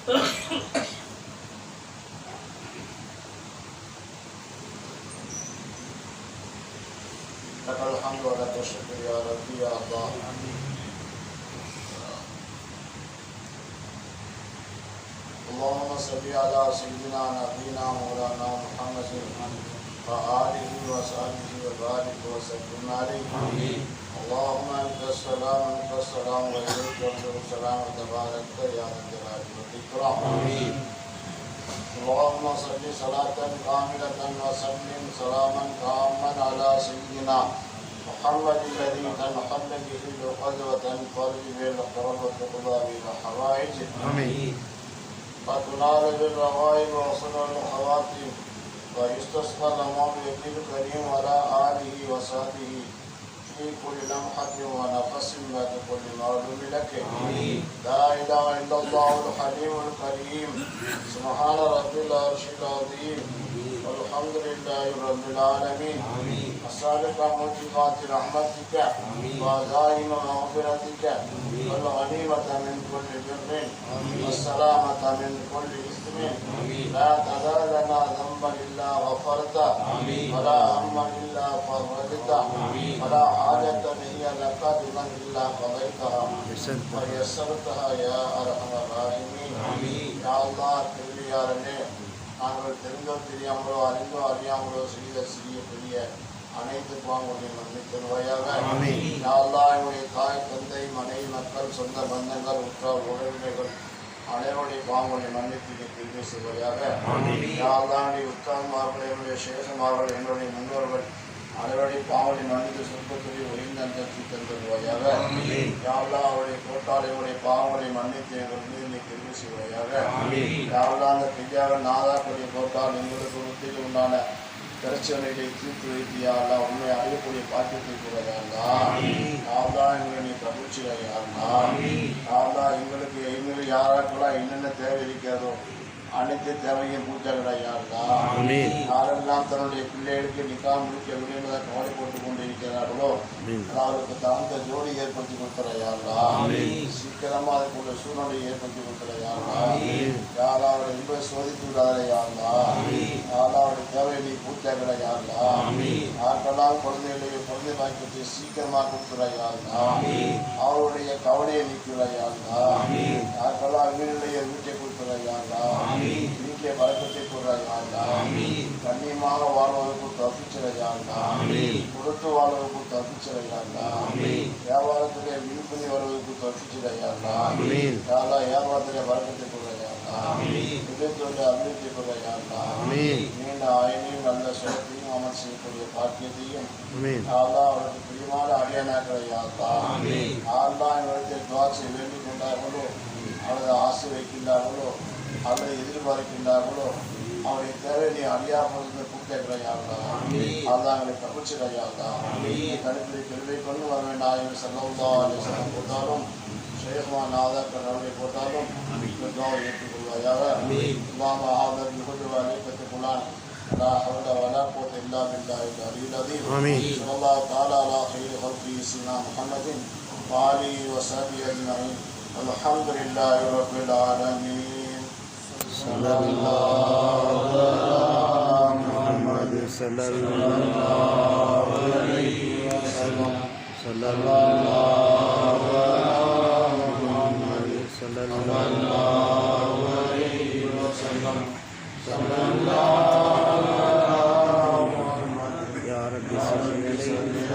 لك الحمد ولك الشكر يا ربي يا الله. اللهم صل على سيدنا نبينا مولانا محمد وآله وصحبه وبارك وسلم عليه. اللهم أنت السلام ومنك السلام وإليك يرجع السلام تبارك يا ذا الجلال والإكرام. اللهم صل صلاة كاملة وسلم سلاما تاما على سيدنا محمد الذي تنحل به العقد وتنفرج به الكرب وتقضى به الحوائج وتنال بالرغائب وصل الخواتم ويستسقى الأمام بيده الكريم وعلى آله وصحبه في كل لمحة ونفس بعد كل معلوم لك. لا إله إلا الله الحليم الكريم. سبحان رب العرش العظيم والحمد لله رب العالمين. أسألك موجبات رحمتك وعزائم مغفرتك والغنيمة من كل بر والسلامة من كل إثم. لا تدع لنا ذنبا إلا غفرته ولا هما إلا فرجته ولا حاجة هي لك بمن إلا قضيتها ويسرتها يا أرحم الراحمين. يا الله திருவியாரனே, நாங்கள் தெரிந்தோ தெரியாமலோ அறிந்தோ அறியாமலோ செய்த சிறிய பெரிய அனைத்து பாவங்களை மன்னித்தருவாயாக. யா அல்லாஹ், என்னுடைய தாய் தந்தை மனைவி மக்கள் சொந்த பந்தங்கள் உற்றார் உறவினர்கள் அனைவருடைய பாவங்களை மன்னித்து திரும்பி செய்வாயாக. யா அல்லாஹ், உத்தான்மார்கள் என்னுடைய சேஷமார்கள் என்னுடைய முன்னோர்கள் அனைவருடைய பாவங்களை மன்னித்து சொற்பத்துறை ஒளிந்த அந்தஸ்து தந்துருவாயாக. யா அல்லாஹ், அவருடைய கோட்டாளையுடைய பாவங்களை மன்னித்து எங்கள் மீது திரும்பி செய்வாயாக. யா அல்லாஹ், அந்த பெரியாக நாதாக்குடைய கோட்டால் எங்களுக்கு உத்தியில் உண்டான பிரச்சனைகளை தீர்த்து வைத்தியா அல்லா, உண்மை அறியக்கூடிய பாக்கியத்தை கூறதா யாருதா எங்களை நீ கபூச்சிடையாருந்தா யாருதா எங்களுக்கு யாருக்கெல்லாம் என்னென்ன தேவை இருக்கிறதோ அனைத்து தேவையும் பூஜைகளா யாருதா யாரெல்லாம் தன்னுடைய பிள்ளைகளுக்கு நிக்கா முடிக்க விடுவதை கவலை போட்டுக் கொண்டிருக்கிறார்களோ அவருக்கு தகுந்த ஜோடி ஏற்படுத்தி கொடுத்துற யாருதா சீக்கிரமா அதுக்குள்ள சூழ்நிலையை ஏற்படுத்தி கொடுத்துற யாருதா யாரா அவரை இன்ப சோதித்து விடாத யாருதா யாரா அவருடைய தேவையை நீ பூஜைகளை யாருதா யாருக்கெல்லாம் குழந்தைகளையே குழந்தை பாக்கியத்தை சீக்கிரமா கொடுத்துற யாருதா அவருடைய கவலையை நீக்கிற யாருதா யாருக்கெல்லாம் வீடுடைய வீட்டை கொடுத்துற யாருதா வீட்டிலே வழக்கத்தை கூறாயாண்டா கண்ணியமாக வாழ்வதற்கு தப்பிச்சிடையாண்டா கொடுத்து வாழ்வதற்கு தப்பிச்சிடையாண்டா வியாபாரத்திலே விழுப்புணி வருவதற்கு தப்பிச்சிடையாண்டா யாரா வியாபாரத்திலே வழக்கத்தை கூறாயாண்டா விதத்தோட அபிவிருத்தி கூறாயாண்டா நீண்ட ஆயனையும் நல்ல சுகத்தையும் அமல் செய்யக்கூடிய பாக்கியத்தையும் யாரா அவருக்கு பிரியமான அடியானாக்களையாண்டா யாரா இவரத்தை துவாசை வேண்டிக் கொண்டார்களோ அவரது ஆசை வைக்கின்றார்களோ அவரை எதிர்பார்க்கின்றார்களோ அவருடைய தேவையை அறியாமல் பூர்த்தியாகிறார்களா அதான் அவரை கபூச்சிடையாதா தனிப்படை பெருவை கொண்டு வர வேண்டாம் சல்லா அலிஸ்லாம் போட்டாலும் ஷேக்மா நாதாக்கள் அவரை போட்டாலும் ஏற்றுக்கொள்வாயாக. இல்லாம ஆதர் நிகழ்வாரை பெற்றுக்கொள்ளான் لا حول ولا قوة إلا بالله العلي العظيم. صلى الله تعالى على خير خلقه سيدنا محمد وآله وصحبه أجمعين. الحمد لله رب العالمين. صلى الله على محمد صلى الله عليه وسلم. صلى الله على محمد صلى الله عليه وسلم. صلى الله على محمد. يا رب صل عليه